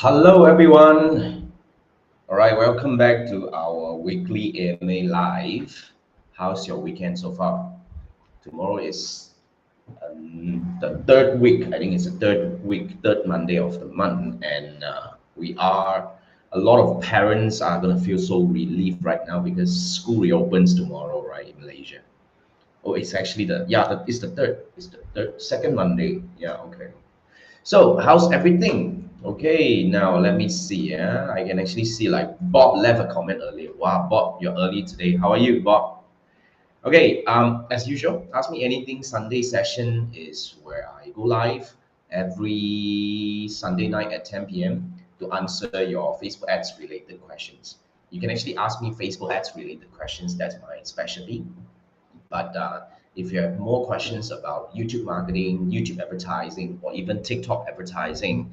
Hello, everyone. All right, welcome back to our weekly AMA Live. How's your weekend so far? Tomorrow is the third week. I think it's the third week, third Monday of the month, and we are. A lot of parents are gonna feel so relieved right now because school reopens tomorrow, right, in Malaysia. Oh, it's actually it's the third. It's the third, second Monday. Yeah, okay. So, how's everything? Okay, now let me see. Yeah, I can actually see like Bob left a comment earlier. Wow, Bob, you're early today. How are you, Bob? Okay, as usual, Ask Me Anything Sunday session is where I go live every Sunday night at 10 p.m. to answer your Facebook ads related questions. You can actually ask me Facebook ads related questions. That's my specialty. But if you have more questions about YouTube marketing, YouTube advertising, or even TikTok advertising,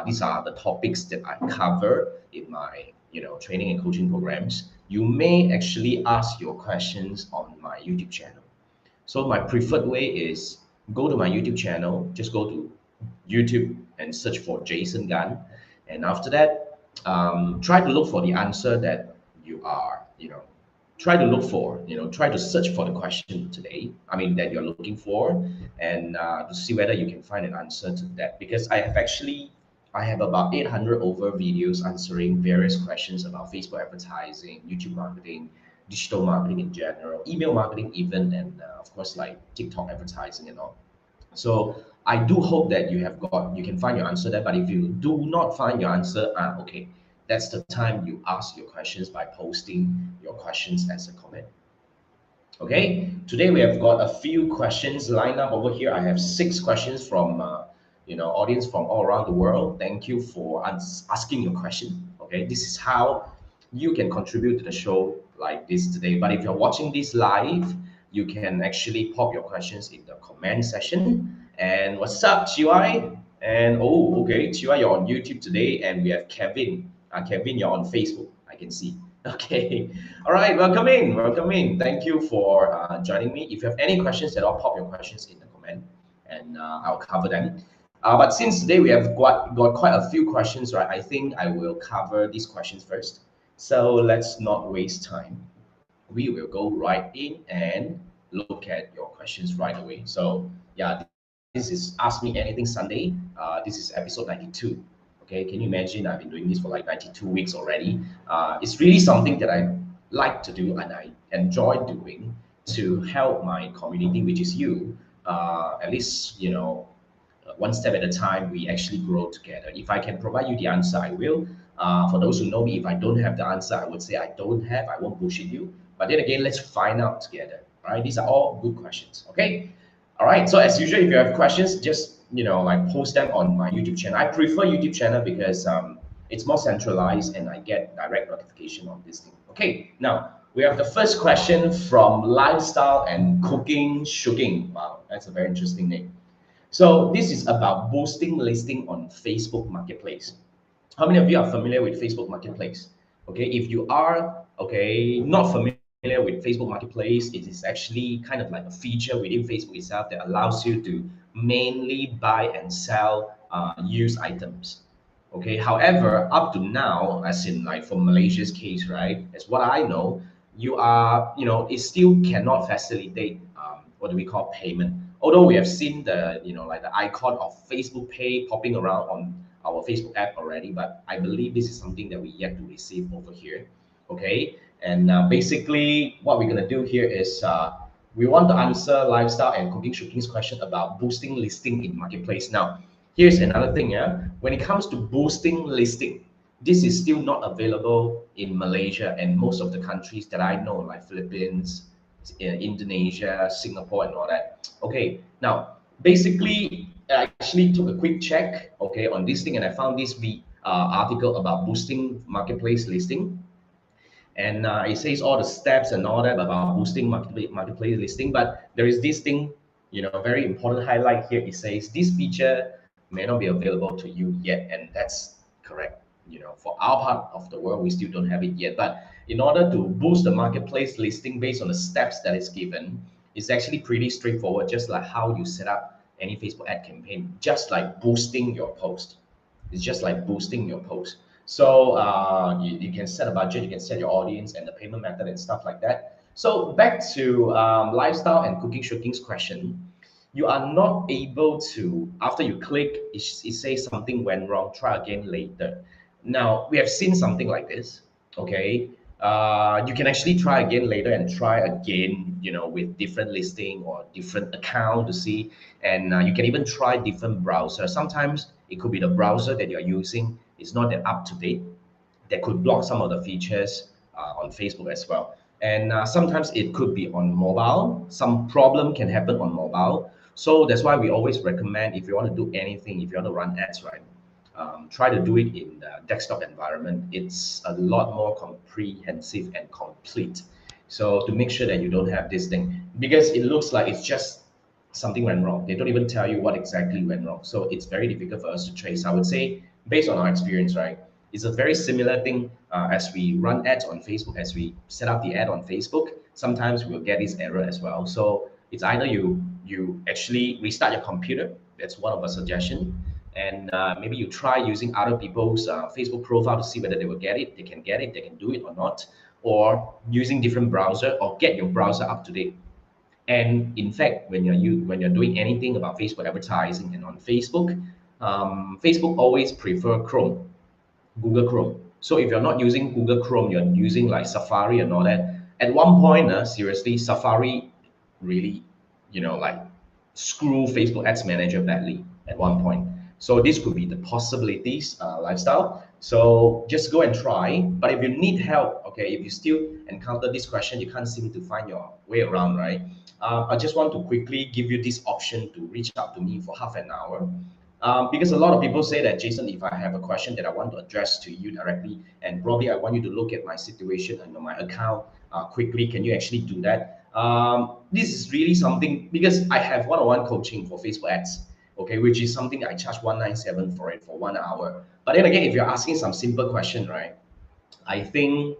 these are the topics that I cover in my training and coaching programs. You may actually ask your questions on my YouTube channel. So my preferred way is go to my YouTube channel. Just go to YouTube and search for Jason Gunn, and after that, try to look for the answer that you are, try to look for, try to search for the question today. I mean that you're looking for, and to see whether you can find an answer to that. Because I have about 800 over videos answering various questions about Facebook advertising, YouTube marketing, digital marketing in general, email marketing even, and of course like TikTok advertising and all. So I do hope that you can find your answer there. But if you do not find your answer, okay, that's the time you ask your questions by posting your questions as a comment. Okay, today we have got a few questions lined up over here. I have 6 questions from audience from all around the world. Thank you for asking your question. Okay, this is how you can contribute to the show like this today. But if you're watching this live, you can actually pop your questions in the comment section. And what's up, Chiwai? And oh, okay, Chiwai, you're on YouTube today, and we have Kevin. Kevin, you're on Facebook. I can see. Okay. All right. Welcome in. Welcome in. Thank you for joining me. If you have any questions at all, pop your questions in the comment, and I'll cover them. But since today we have got quite a few questions, right? I think I will cover these questions first. So let's not waste time. We will go right in and look at your questions right away. So yeah, this is Ask Me Anything Sunday. This is episode 92. Okay, can you imagine? I've been doing this for like 92 weeks already. It's really something that I like to do and I enjoy doing to help my community, which is you. At least one step at a time, we actually grow together. If I can provide you the answer, I will. For those who know me, if I don't have the answer, I would say I don't have. I won't bullshit you. But then again, let's find out together. All right, these are all good questions. Okay. All right. So as usual, if you have questions, just like post them on my YouTube channel. I prefer YouTube channel because it's more centralized and I get direct notification on this thing. Okay. Now we have the first question from Lifestyle and Cooking Shooking. Wow, that's a very interesting name. So this is about boosting listing on Facebook Marketplace. How many of you are familiar with Facebook Marketplace? Okay, if you are not familiar with Facebook Marketplace, it is actually kind of like a feature within Facebook itself that allows you to mainly buy and sell used items. Okay, however, up to now, as in like for Malaysia's case, right, as what I know, it still cannot facilitate what do we call payment. Although we have seen the, like the icon of Facebook Pay popping around on our Facebook app already, but I believe this is something that we yet to receive over here. Okay, and basically what we're gonna do here is we want to answer Lifestyle and Cooking Shooking's question about boosting listing in marketplace. Now, here's another thing. Yeah, when it comes to boosting listing, this is still not available in Malaysia and most of the countries that I know, like Philippines, Indonesia, Singapore, and all that. Okay, now basically, I actually took a quick check, okay, on this thing, and I found this article about boosting marketplace listing, and it says all the steps and all that about boosting marketplace listing. But there is this thing, very important highlight here. It says this feature may not be available to you yet, and that's correct. For our part of the world, we still don't have it yet. But in order to boost the marketplace listing based on the steps that is given, it's actually pretty straightforward, just like how you set up any Facebook ad campaign, just like boosting your post. It's just like boosting your post. So you can set a budget, you can set your audience and the payment method and stuff like that. So back to lifestyle and cooking shootings question. You are not able to, after you click, it says something went wrong, try again later. Now, we have seen something like this, okay? You can actually try again later and try again, with different listing or different account to see. And you can even try different browser. Sometimes it could be the browser that you're using is not that up to date, that could block some of the features on Facebook as well. And sometimes it could be on mobile. Some problem can happen on mobile. So that's why we always recommend, if you want to do anything, if you want to run ads, right, try to do it in the desktop environment. It's a lot more comprehensive and complete. So to make sure that you don't have this thing, because it looks like it's just something went wrong. They don't even tell you what exactly went wrong. So it's very difficult for us to trace. I would say, based on our experience, right, it's a very similar thing as we run ads on Facebook, as we set up the ad on Facebook. Sometimes we'll get this error as well. So it's either you actually restart your computer. That's one of a suggestion. And maybe you try using other people's Facebook profile to see whether they will get it, they can do it or not, or using different browser or get your browser up to date. And in fact, when you're doing anything about Facebook advertising and on Facebook, Facebook always prefer Chrome, Google Chrome. So if you're not using Google Chrome, you're using like Safari and all that. At one point, seriously, Safari really, like screw Facebook Ads Manager badly at one point. So this could be the possibilities, lifestyle. So just go and try. But if you need help, okay, if you still encounter this question, you can't seem to find your way around, right? I just want to quickly give you this option to reach out to me for half an hour. Because a lot of people say that, Jason, if I have a question that I want to address to you directly, and probably I want you to look at my situation and my account quickly, can you actually do that? This is really something, because I have one-on-one coaching for Facebook ads, okay, which is something I charge 197 for it for 1 hour. But then again, if you're asking some simple question, right, I think,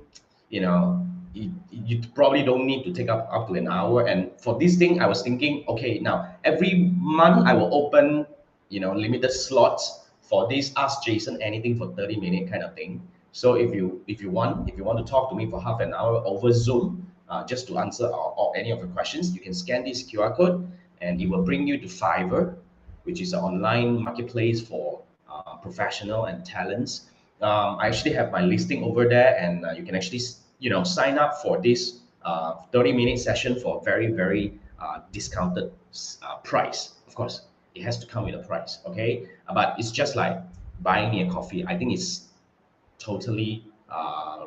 you know, you probably don't need to take up to an hour. And for this thing, I was thinking, okay, now every month I will open, limited slots for this Ask Jason Anything for 30-minute kind of thing. So if you want to talk to me for half an hour over Zoom, just to answer or any of your questions, you can scan this QR code and it will bring you to Fiverr, which is an online marketplace for professional and talents. I actually have my listing over there, and you can actually sign up for this 30-minute session for a very very discounted price. Of course, it has to come with a price, okay? But it's just like buying me a coffee. I think it's totally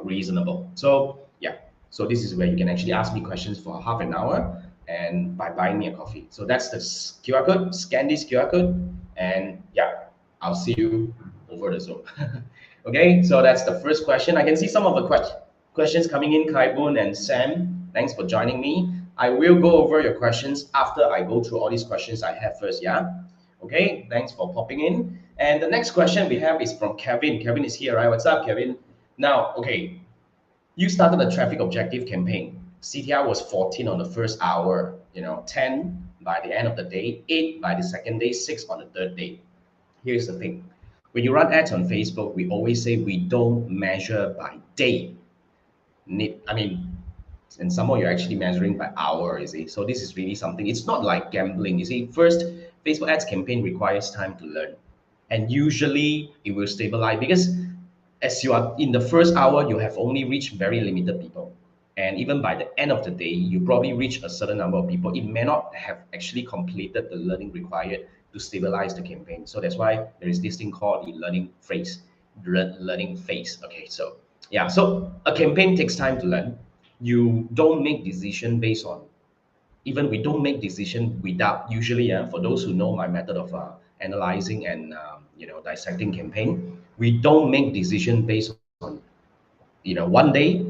reasonable. So yeah, so this is where you can actually ask me questions for half an hour and by buying me a coffee. So that's the QR code. Scan this QR code, and yeah, I'll see you over the Zoom. Okay, so that's the first question. I can see some of the questions coming in, Kaibun and Sam. Thanks for joining me. I will go over your questions after I go through all these questions I have first, yeah? Okay, thanks for popping in. And the next question we have is from Kevin. Kevin is here, right? What's up, Kevin? Now, okay, you started a traffic objective campaign. CTR was 14 on the first hour, 10 by the end of the day, 8 by the second day, 6 on the third day. Here's the thing. When you run ads on Facebook, we always say we don't measure by day. And some more you're actually measuring by hour, you see. So this is really something. It's not like gambling, you see. First, Facebook ads campaign requires time to learn. And usually it will stabilize because as you are in the first hour, you have only reached very limited people. And even by the end of the day, you probably reach a certain number of people. It may not have actually completed the learning required to stabilize the campaign. So that's why there is this thing called the learning phase. Learning phase. Okay, so yeah, so a campaign takes time to learn. You don't make decision based on, even we don't make decision without, usually for those who know my method of analyzing and dissecting campaign, we don't make decision based on 1 day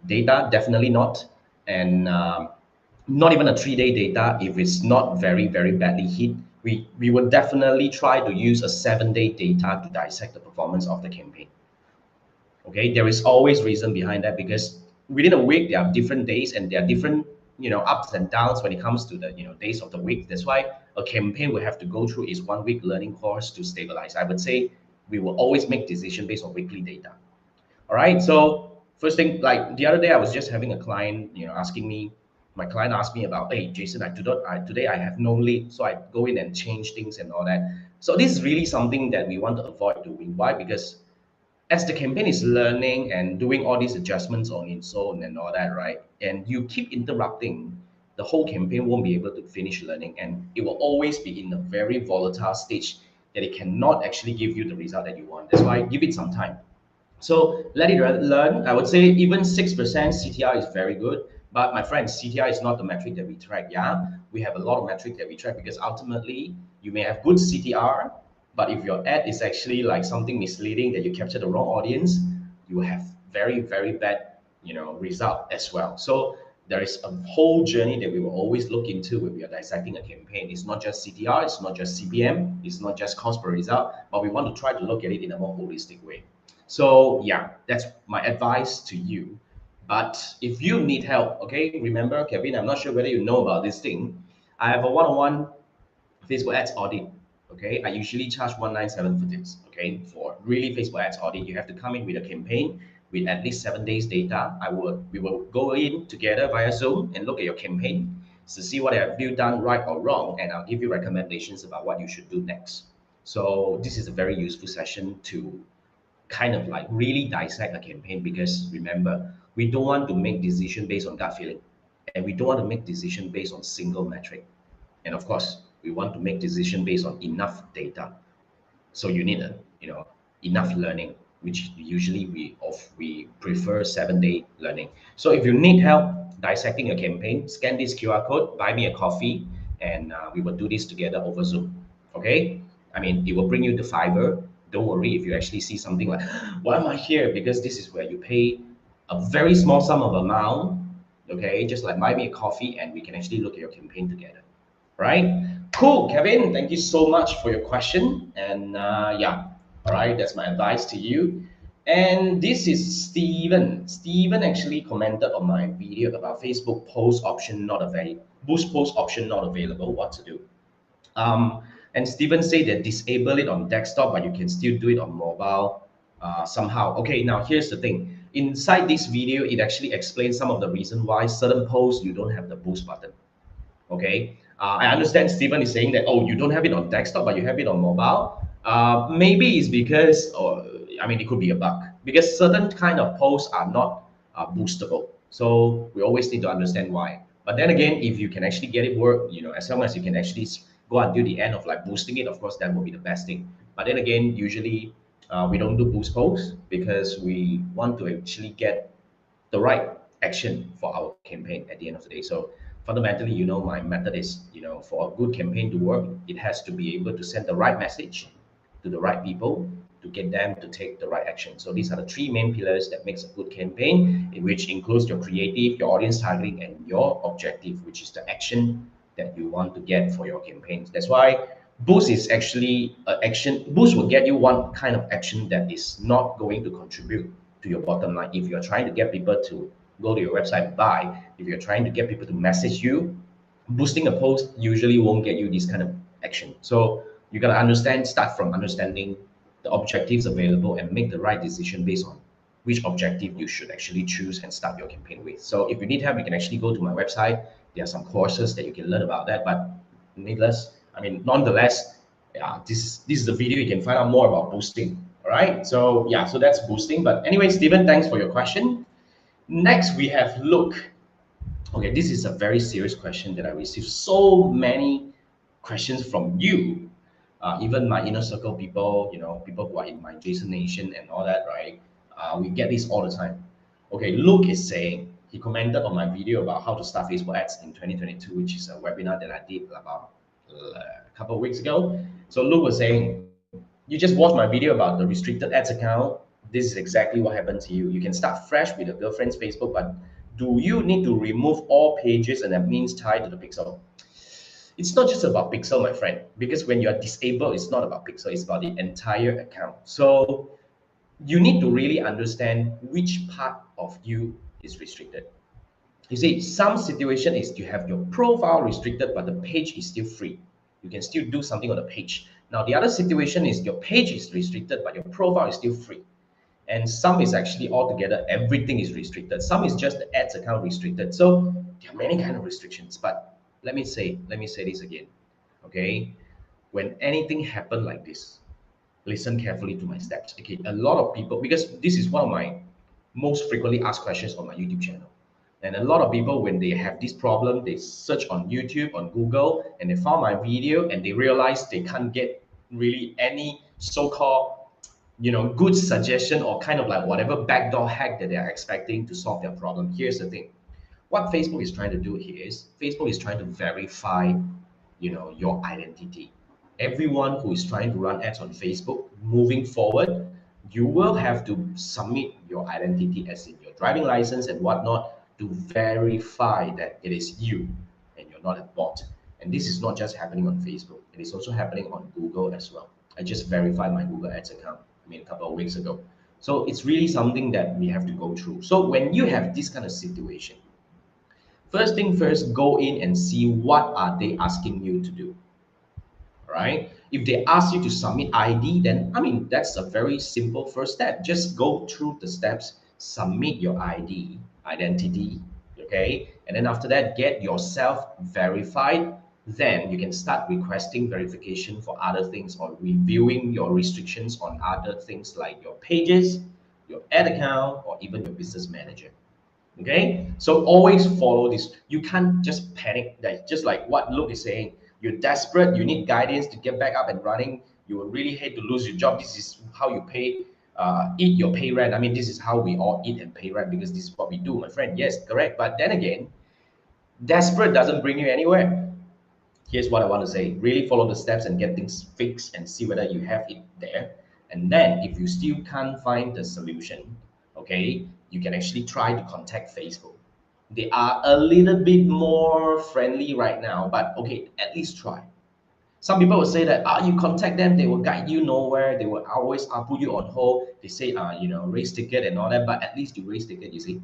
data, definitely not. And not even a 3-day data. If it's not very very badly hit, we would definitely try to use a 7-day data to dissect the performance of the campaign. Okay, there is always reason behind that, because within a week there are different days and there are different ups and downs when it comes to the days of the week. That's why a campaign we have to go through is 1 week learning course to stabilize. I would say we will always make decision based on weekly data. All right. So first thing, like the other day, I was just having a client, asking me. My client asked me about, hey, Jason, today I have no lead, so I go in and change things and all that. So this is really something that we want to avoid doing. Why? Because as the campaign is learning and doing all these adjustments on its own and all that, right? And you keep interrupting, the whole campaign won't be able to finish learning, and it will always be in a very volatile stage that it cannot actually give you the result that you want. That's why give it some time. So let it learn. I would say even 6% CTR is very good. But my friends, CTR is not the metric that we track. Yeah, we have a lot of metric that we track because ultimately you may have good CTR, but if your ad is actually like something misleading that you capture the wrong audience, you have very, very bad, result as well. So there is a whole journey that we will always look into when we are dissecting a campaign. It's not just CTR, it's not just CPM, it's not just cost per result, but we want to try to look at it in a more holistic way. So yeah, that's my advice to you. But if you need help, okay, remember, Kevin, I'm not sure whether you know about this thing. I have a one-on-one Facebook ads audit. Okay, I usually charge 197 for this. Okay, for really Facebook ads audit, you have to come in with a campaign with at least 7 days data. We will go in together via Zoom and look at your campaign to see what have you done right or wrong, and I'll give you recommendations about what you should do next. So this is a very useful session to kind of like really dissect a campaign, because remember, we don't want to make decision based on gut feeling, and we don't want to make decision based on single metric, and of course we want to make decision based on enough data. So you need enough learning, which usually we prefer 7 day learning. So if you need help dissecting a campaign, scan this QR code, buy me a coffee, and we will do this together over Zoom. Okay? I mean, it will bring you the fiber. Don't worry if you actually see something like, why am I here? Because this is where you pay a very small sum of amount. Okay, just like buy me a coffee, and we can actually look at your campaign together. Right? Cool, Kevin. Thank you so much for your question. And yeah, all right, that's my advice to you. And this is Steven. Steven actually commented on my video about Facebook post option not available, boost post option not available, what to do. And Steven said that disable it on desktop, but you can still do it on mobile somehow. Okay, now here's the thing. Inside this video, it actually explains some of the reason why certain posts you don't have the boost button. Okay, I understand Stephen is saying that, oh, you don't have it on desktop, but you have it on mobile. Maybe it's because, or I mean, it could be a bug, because certain kind of posts are not boostable. So we always need to understand why. But then again, if you can actually get it work, as long as you can actually go until the end of like boosting it, of course, that will be the best thing. But then again, usually we don't do boost posts because we want to actually get the right action for our campaign at the end of the day. So fundamentally, my method is, for a good campaign to work, it has to be able to send the right message to the right people to get them to take the right action. So these are the three main pillars that makes a good campaign, in which includes your creative, your audience targeting, and your objective, which is the action that you want to get for your campaigns. That's why boost is actually an action. Boost will get you one kind of action that is not going to contribute to your bottom line. If you're trying to get people to go to your website and buy, if you're trying to get people to message you, boosting a post usually won't get you this kind of action. So you gotta start from understanding the objectives available and make the right decision based on which objective you should actually choose and start your campaign with. So if you need help, you can actually go to my website. There are some courses that you can learn about that. But nonetheless, yeah, this is the video. You can find out more about boosting. All right. So yeah, so that's boosting. But anyway, Stephen, thanks for your question. Next, we have Luke. Okay, this is a very serious question that I received so many questions from you, even my inner circle people, people who are in my Jason Nation and all that, right? We get this all the time. Okay, Luke is saying, he commented on my video about how to start Facebook ads in 2022, which is a webinar that I did about a couple of weeks ago. So Luke was saying, you just watched my video about the restricted ads account. This is exactly what happened to you. You can start fresh with your girlfriend's Facebook, but do you need to remove all pages and admins tied to the pixel? It's not just about pixel, my friend, because when you are disabled, it's not about pixel, it's about the entire account. So you need to really understand which part of you is restricted. You see, some situation is you have your profile restricted, but the page is still free. You can still do something on the page. Now, the other situation is your page is restricted, but your profile is still free. And some is actually altogether everything is restricted. Some is just the ads account restricted. So there are many kind of restrictions. But let me say this again. Okay. When anything happen like this, listen carefully to my steps. Okay, a lot of people, because this is one of my most frequently asked questions on my YouTube channel. And a lot of people, when they have this problem, they search on YouTube, on Google, and they found my video and they realize they can't get really any so-called, good suggestion or kind of like whatever backdoor hack that they're expecting to solve their problem. Here's the thing. What Facebook is trying to do here is Facebook is trying to verify, your identity. Everyone who is trying to run ads on Facebook moving forward, you will have to submit your identity as in your driving license and whatnot to verify that it is you and you're not a bot. And this is not just happening on Facebook, it is also happening on Google as well. I just verified my Google Ads account, a couple of weeks ago. So it's really something that we have to go through. So when you have this kind of situation, first thing first, go in and see what are they asking you to do, right? If they ask you to submit ID, then that's a very simple first step. Just go through the steps, submit your identity, okay? And then after that, get yourself verified. Then you can start requesting verification for other things or reviewing your restrictions on other things like your pages, your ad account, or even your business manager. Okay, so always follow this. You can't just panic. That just like what Luke is saying. You're desperate. You need guidance to get back up and running. You will really hate to lose your job. This is how you eat your pay rent. This is how we all eat and pay rent because this is what we do, my friend. Yes, correct. But then again, desperate doesn't bring you anywhere. Here's what I want to say. Really follow the steps and get things fixed and see whether you have it there. And then if you still can't find the solution, okay, you can actually try to contact Facebook. They are a little bit more friendly right now, but okay, at least try. Some people will say that you contact them, they will guide you nowhere, they will always put you on hold. They say raise ticket and all that, but at least you raise ticket, you see.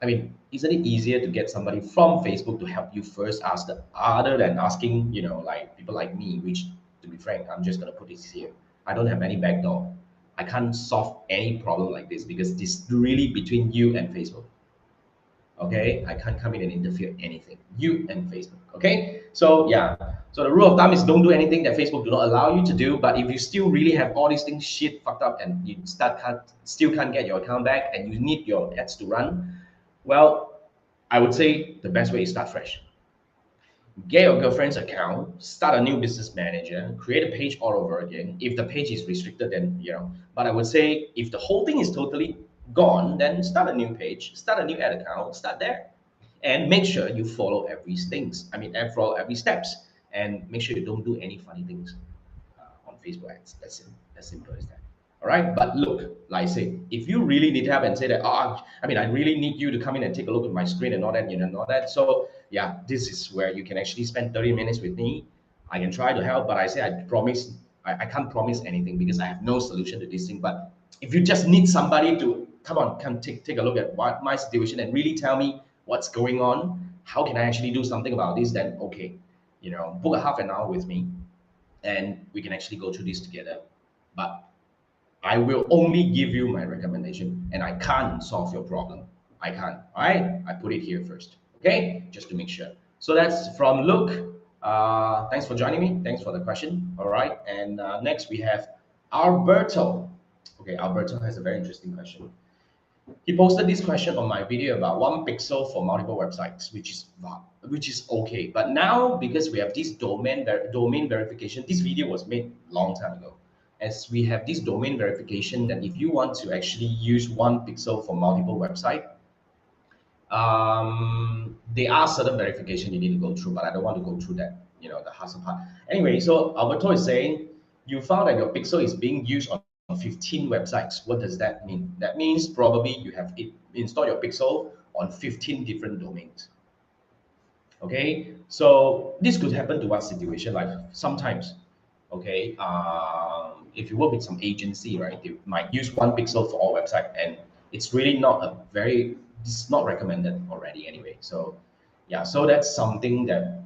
Isn't it easier to get somebody from Facebook to help you first ask other than asking, like people like me, which to be frank, I'm just gonna put this here. I don't have any backdoor. I can't solve any problem like this because this really between you and Facebook. Okay, I can't come in and interfere anything. You and Facebook. Okay, so yeah. So the rule of thumb is don't do anything that Facebook do not allow you to do. But if you still really have all these things shit fucked up and you still can't get your account back and you need your ads to run, well, I would say the best way is start fresh. Get your girlfriend's account, start a new business manager, create a page all over again. If the page is restricted, then But I would say if the whole thing is totally gone, then start a new page, start a new ad account, start there, and make sure you follow follow every steps, and make sure you don't do any funny things on Facebook ads. That's it. As simple as that. All right. But look, like I said, if you really need help and say that, I really need you to come in and take a look at my screen and all that, and all that. So yeah, this is where you can actually spend 30 minutes with me. I can try to help, but I can't promise anything because I have no solution to this thing. But if you just need somebody to come take a look at what my situation and really tell me what's going on, how can I actually do something about this, then okay, book a half an hour with me and we can actually go through this together. But I will only give you my recommendation and I can't solve your problem. I can't. All right. I put it here first. Okay. Just to make sure. So that's from Luke. Thanks for joining me. Thanks for the question. All right. And next we have Alberto. Okay. Alberto has a very interesting question. He posted this question on my video about 1 pixel for multiple websites, which is okay. But now because we have this domain verification, this video was made long time ago. As we have this domain verification, that if you want to actually use 1 pixel for multiple website, there are certain verification you need to go through, but I don't want to go through that, the hassle part. Anyway, so Alberto is saying you found that your pixel is being used on 15 websites. What does that mean? That means probably you have installed your pixel on 15 different domains. Okay, so this could happen to one situation, like sometimes, okay, if you work with some agency, right, they might use 1 pixel for all website, and it's really it's not recommended already anyway. So yeah, so that's something that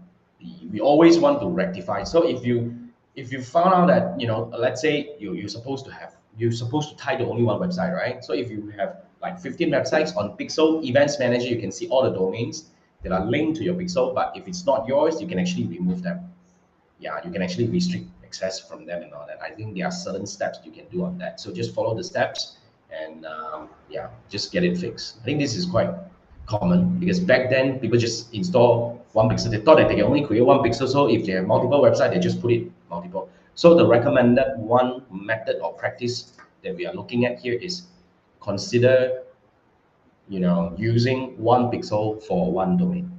we always want to rectify. So if you if you found out that, let's say you're supposed to tie to only one website, right? So if you have like 15 websites on Pixel Events Manager, you can see all the domains that are linked to your Pixel. But if it's not yours, you can actually remove them. Yeah, you can actually restrict access from them and all that. I think there are certain steps you can do on that. So just follow the steps and yeah, just get it fixed. I think this is quite common because back then people just install one pixel. They thought that they can only create one pixel. So if they have multiple websites, they just put it multiple. So the recommended one method or practice that we are looking at here is consider, using one pixel for one domain.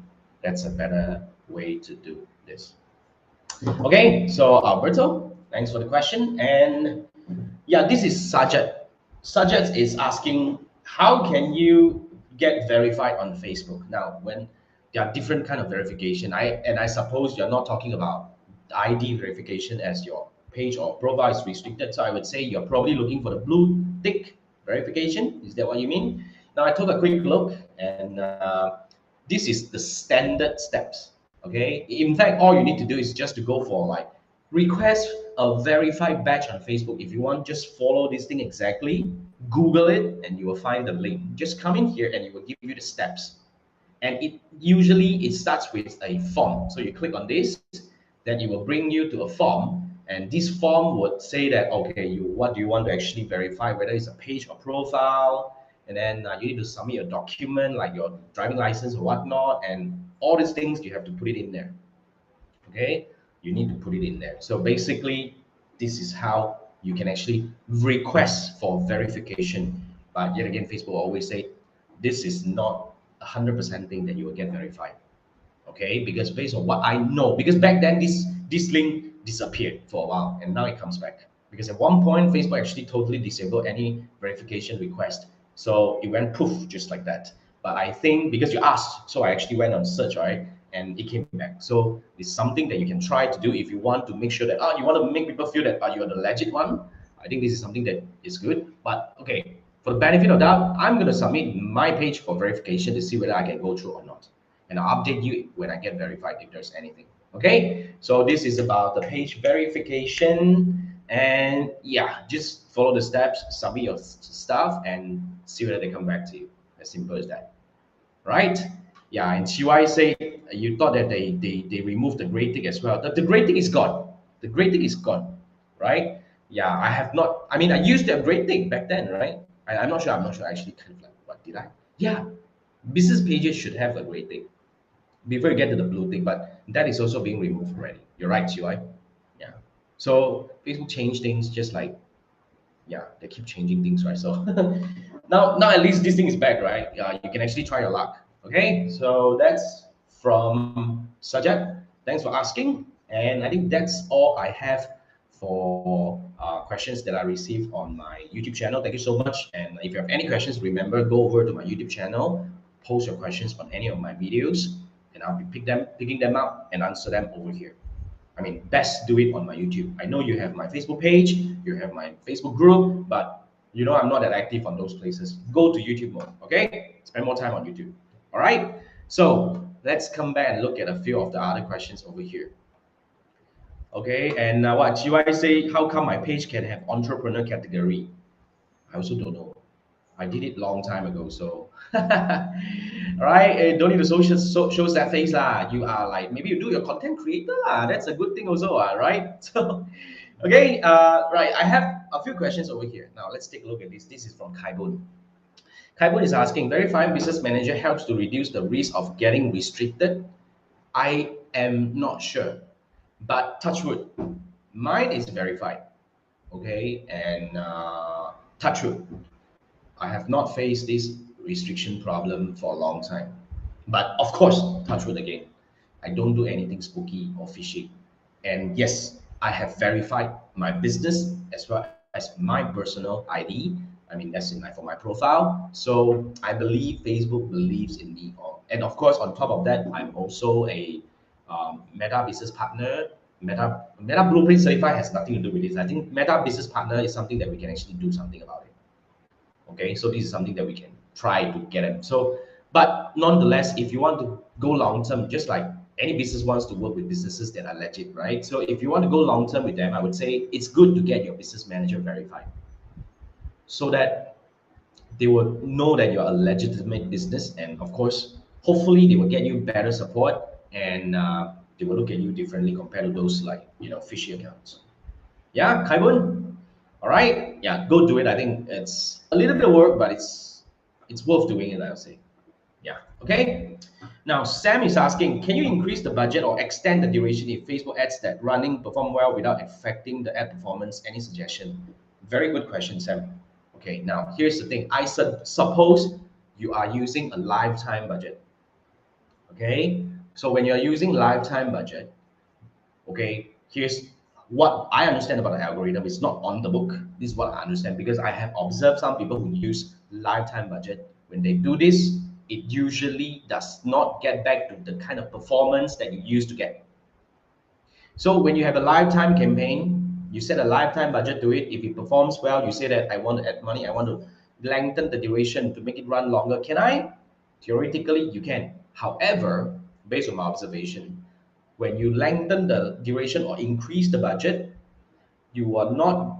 That's a better way to do this. Okay, so Alberto, thanks for the question. And yeah, this is Sajat. Sajat is asking, how can you get verified on Facebook? Now, when there are different kind of verification, I suppose you're not talking about ID verification as your page or profile is restricted. So I would say you're probably looking for the blue tick verification. Is that what you mean? Now I took a quick look, and this is the standard steps. Okay, in fact, all you need to do is just to go for like request a verified badge on Facebook. If you want, just follow this thing exactly, Google it, and you will find the link. Just come in here and it will give you the steps. And it starts with a form. So you click on this, then it will bring you to a form. And this form would say that, okay, what do you want to actually verify, whether it's a page or profile, and then you need to submit a document like your driving license or whatnot, and all these things you have to put it in there. Okay, you need to put it in there. So basically, this is how you can actually request for verification. But yet again, Facebook will always say this is not 100% thing that you will get verified. Okay, because based on what I know, because back then this link disappeared for a while and now it comes back. Because at one point Facebook actually totally disabled any verification request. So it went poof just like that. But I think because you asked, so I actually went on search, right? And it came back. So it's something that you can try to do if you want to make sure that you want to make people feel that you are the legit one. I think this is something that is good. But okay, for the benefit of doubt, I'm going to submit my page for verification to see whether I can go through or not. And I'll update you when I get verified if there's anything. Okay, so this is about the page verification. And yeah, just follow the steps, submit your stuff, and see whether they come back to you. As simple as that. Right? Yeah, and CY say you thought that they removed the gray tick as well. The gray tick is gone. The gray tick is gone. Right? Yeah, I have not. I mean, I used the gray tick back then, right? I'm not sure. I'm not sure. Actually, kind of like, what did I? Yeah, business pages should have a gray tick before you get to the blue tick, but that is also being removed already. You're right, CY. Yeah. So Facebook changed things just like, yeah, they keep changing things, right? So now at least this thing is back, right? You can actually try your luck. Okay, so that's from Sajat. Thanks for asking, and I think that's all I have for questions that I received on my YouTube channel. Thank you so much. And if you have any questions, remember, go over to my YouTube channel, post your questions on any of my videos, and I'll be picking them up and answer them over here. I mean, best do it on my YouTube. I know you have my Facebook page, you have my Facebook group, but I'm not that active on those places. Go to YouTube more, okay? Spend more time on YouTube. All right? So let's come back and look at a few of the other questions over here. Okay, and what GY say, how come my page can have entrepreneur category? I also don't know. I did it long time ago, so all right. Don't need to show that face lah. You are like, maybe you do your content creator lah. That's a good thing also, right? So, okay, right. I have a few questions over here. Now let's take a look at this. This is from Kaibun. Kaibun is asking, verifying business manager helps to reduce the risk of getting restricted. I am not sure, but touch wood, mine is verified. Okay, and touch wood, I have not faced this restriction problem for a long time. But of course, touch wood again, I don't do anything spooky or fishy. And yes, I have verified my business as well as my personal ID. I mean, that's in for my profile. So I believe Facebook believes in me. And of course, on top of that, I'm also a Meta business partner. Meta Blueprint Certified has nothing to do with this. I think Meta business partner is something that we can actually do something about it. Okay, so this is something that we can try to get it. So, but nonetheless, if you want to go long term, just like Any business wants to work with businesses that are legit, right? So if you want to go long term with them, I would say it's good to get your business manager verified so that they will know that you're a legitimate business, and of course, hopefully, they will get you better support, and they will look at you differently compared to those like fishy accounts. Yeah, Kaibun. All right. Yeah, go do it. I think it's a little bit of work, but it's worth doing it, I'll say. Yeah. Okay. Now Sam is asking, can you increase the budget or extend the duration if Facebook ads that running perform well without affecting the ad performance? Any suggestion? Very good question, Sam. Okay. Now here's the thing. I suppose you are using a lifetime budget. Okay. So when you're using lifetime budget, okay, here's what I understand about the algorithm. It's not on the book. This is what I understand because I have observed some people who use lifetime budget. When they do this, it usually does not get back to the kind of performance that you used to get. So when you have a lifetime campaign, you set a lifetime budget to it. If it performs well, you say that I want to add money, I want to lengthen the duration to make it run longer. Can I? Theoretically, you can. However, based on my observation, when you lengthen the duration or increase the budget, you are not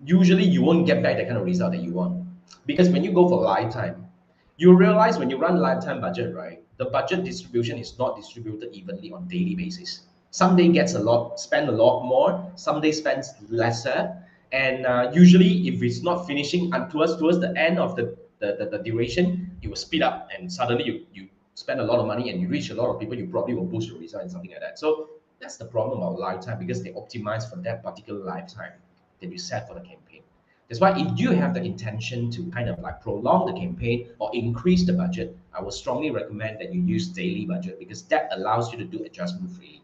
usually you won't get back the kind of result that you want. Because when you go for lifetime, you realize when you run lifetime budget, right? The budget distribution is not distributed evenly on daily basis. Some day gets a lot, spend a lot more, some day spends lesser. And usually if it's not finishing and towards the end of the duration, it will speed up and suddenly you spend a lot of money and you reach a lot of people, you probably will boost your result and something like that. So that's the problem about lifetime because they optimize for that particular lifetime that you set for the campaign. That's why if you have the intention to kind of like prolong the campaign or increase the budget, I would strongly recommend that you use daily budget because that allows you to do adjustment freely.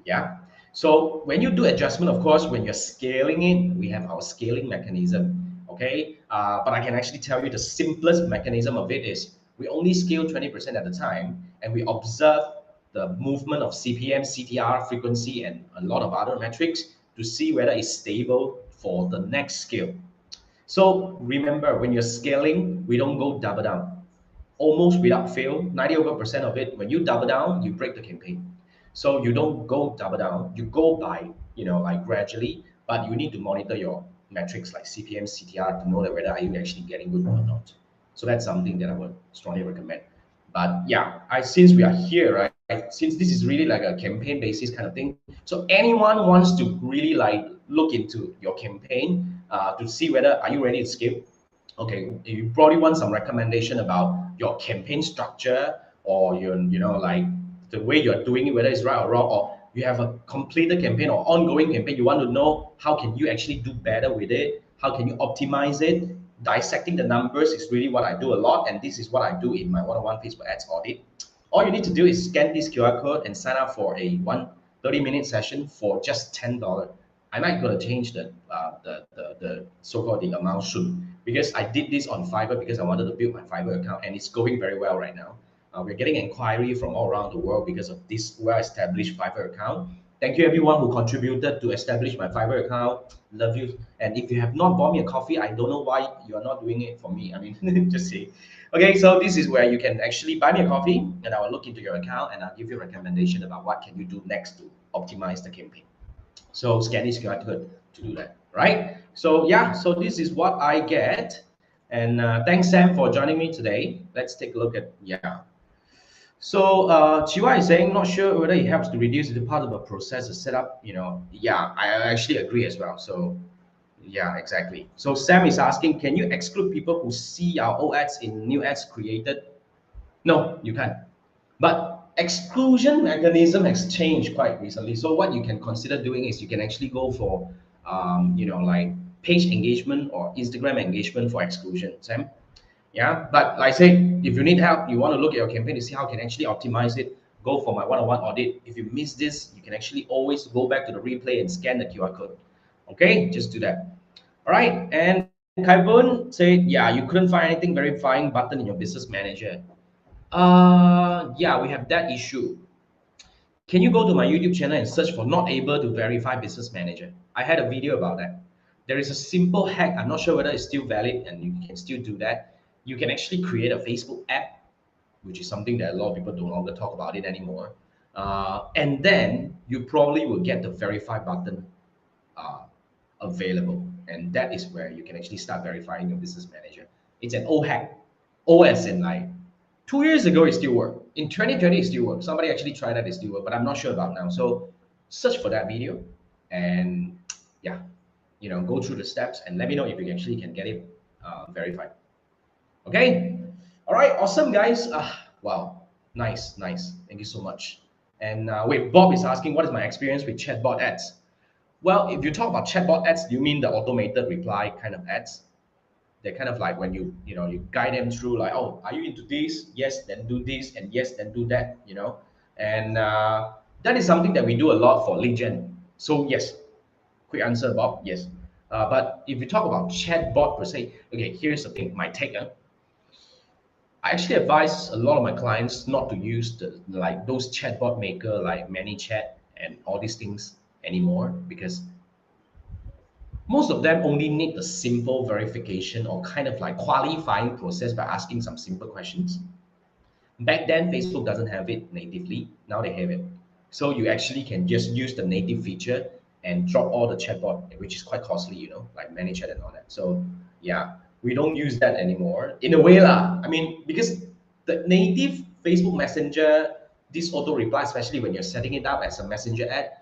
Yeah. So when you do adjustment, of course, when you're scaling it, we have our scaling mechanism. Okay. But I can actually tell you the simplest mechanism of it is we only scale 20% at a time and we observe the movement of CPM, CTR, frequency, and a lot of other metrics to see whether it's stable for the next scale. So remember, when you're scaling, we don't go double down. Almost without fail, 90% of it, when you double down, you break the campaign. So you don't go double down, you go by, like gradually, but you need to monitor your metrics like CPM, CTR to know that whether are you actually getting good or not. So that's something that I would strongly recommend. But yeah, since we are here, right? Since this is really like a campaign basis kind of thing, so anyone wants to really like look into your campaign to see whether are you ready to scale. Okay, you probably want some recommendation about your campaign structure or like the way you're doing it, whether it's right or wrong, or you have a completed campaign or ongoing campaign. You want to know how can you actually do better with it, how can you optimize it. Dissecting the numbers is really what I do a lot, and this is what I do in my one-on-one Facebook ads audit. All you need to do is scan this QR code and sign up for a 30-minute session for just $10. I might gonna change the so-called the amount soon because I did this on Fiverr because I wanted to build my Fiverr account and it's going very well right now. We're getting inquiry from all around the world because of this well-established Fiverr account. Thank you everyone who contributed to establish my Fiverr account. Love you. And if you have not bought me a coffee, I don't know why you are not doing it for me. I mean, just say. Okay, so this is where you can actually buy me a coffee and I will look into your account and I'll give you a recommendation about what can you do next to optimize the campaign. So scan this QR code to do that, right? So yeah, so this is what I get. And thanks, Sam, for joining me today. Let's take a look at, yeah. So Chiwa is saying, not sure whether it helps to reduce the part of the process, the setup, yeah, I actually agree as well. So yeah, exactly. So Sam is asking, can you exclude people who see our old ads in new ads created? No, you can't. But exclusion mechanism has changed quite recently. So what you can consider doing is you can actually go for, like page engagement or Instagram engagement for exclusion, Sam. Yeah, but like I say, if you need help, you want to look at your campaign to see how you can actually optimize it, go for my one-on-one audit. If you miss this, you can actually always go back to the replay and scan the QR code. Okay, just do that. All right, and Kaibun said, yeah, you couldn't find anything verifying button in your business manager. Yeah, we have that issue. Can you go to my YouTube channel and search for not able to verify business manager? I had a video about that. There is a simple hack. I'm not sure whether it's still valid and you can still do that. You can actually create a Facebook app which is something that a lot of people no longer talk about it anymore. And then you probably will get the verify button uh, available. And that is where you can actually start verifying your business manager. It's an old hack. O as in like 2 years ago, it still worked. In 2020, it still worked. Somebody actually tried that, it still worked, but I'm not sure about now. So search for that video and yeah, go through the steps and let me know if you actually can get it verified. Okay. All right. Awesome, guys. Wow. Nice. Nice. Thank you so much. And wait, Bob is asking, what is my experience with chatbot ads? Well, if you talk about chatbot ads, do you mean the automated reply kind of ads? They're kind of like when you guide them through like, oh, are you into this? Yes, then do this, and yes, then do that. And that is something that we do a lot for lead gen. So yes, quick answer, Bob. Yes. But if you talk about chatbot per se, okay, here's the thing. My take. I actually advise a lot of my clients not to use those chatbot maker like ManyChat and all these things anymore because most of them only need the simple verification or kind of like qualifying process by asking some simple questions. Back then, Facebook doesn't have it natively. Now they have it. So you actually can just use the native feature and drop all the chatbot, which is quite costly, like ManyChat and all that. So yeah, we don't use that anymore. In a way, lah. I mean, because the native Facebook Messenger, this auto reply, especially when you're setting it up as a messenger ad,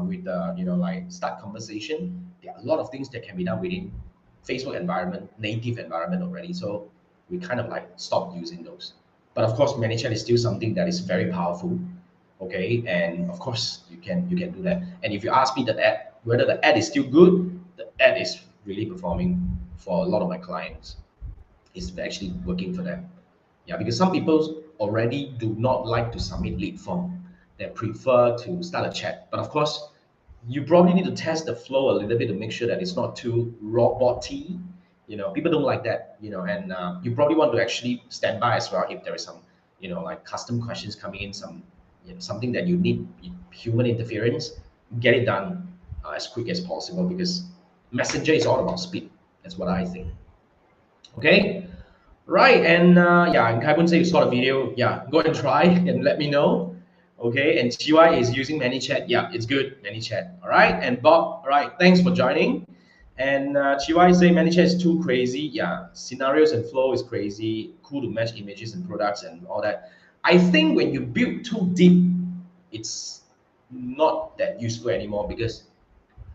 with the like start conversation, there are a lot of things that can be done within Facebook environment, native environment already. So we kind of like stopped using those. But of course, ManyChat is still something that is very powerful. Okay, and of course you can do that. And if you ask me whether the ad is still good, the ad is really performing for a lot of my clients. It's actually working for them. Yeah, because some people already do not like to submit lead form. They prefer to start a chat. But of course, you probably need to test the flow a little bit to make sure that it's not too robot-y. People don't like that. And you probably want to actually stand by as well if there is some, like custom questions coming in, something that you need human interference. Get it done as quick as possible because Messenger is all about speed. That's what I think. Okay. Right, and yeah, Kai Bun say you saw the video. Yeah, go and try and let me know. Okay, and GY is using ManyChat. Yeah, it's good, ManyChat. All right, and Bob, all right, thanks for joining. And GY say ManyChat is too crazy. Yeah, scenarios and flow is crazy. Cool to match images and products and all that. I think when you build too deep, it's not that useful anymore because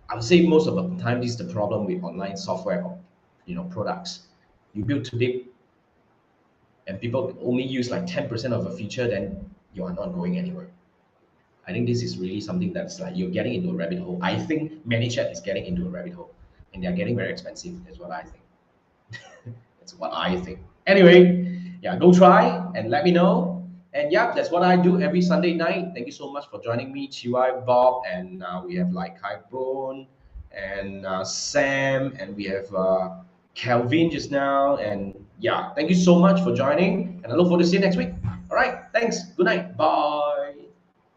I would say most of the time this is the problem with online software or products. You build too deep, and people only use like 10% of a feature, then you are not going anywhere. I think this is really something that's like you're getting into a rabbit hole. I think ManyChat is getting into a rabbit hole and they're getting very expensive, is what I think. That's what I think. Anyway, yeah, go try and let me know. And yeah, that's what I do every Sunday night. Thank you so much for joining me, Chiwai, Bob, and we have like Kai Boon and Sam, and we have Calvin just now. And yeah, thank you so much for joining, and I look forward to see you next week. All right, thanks. Good night. Bye.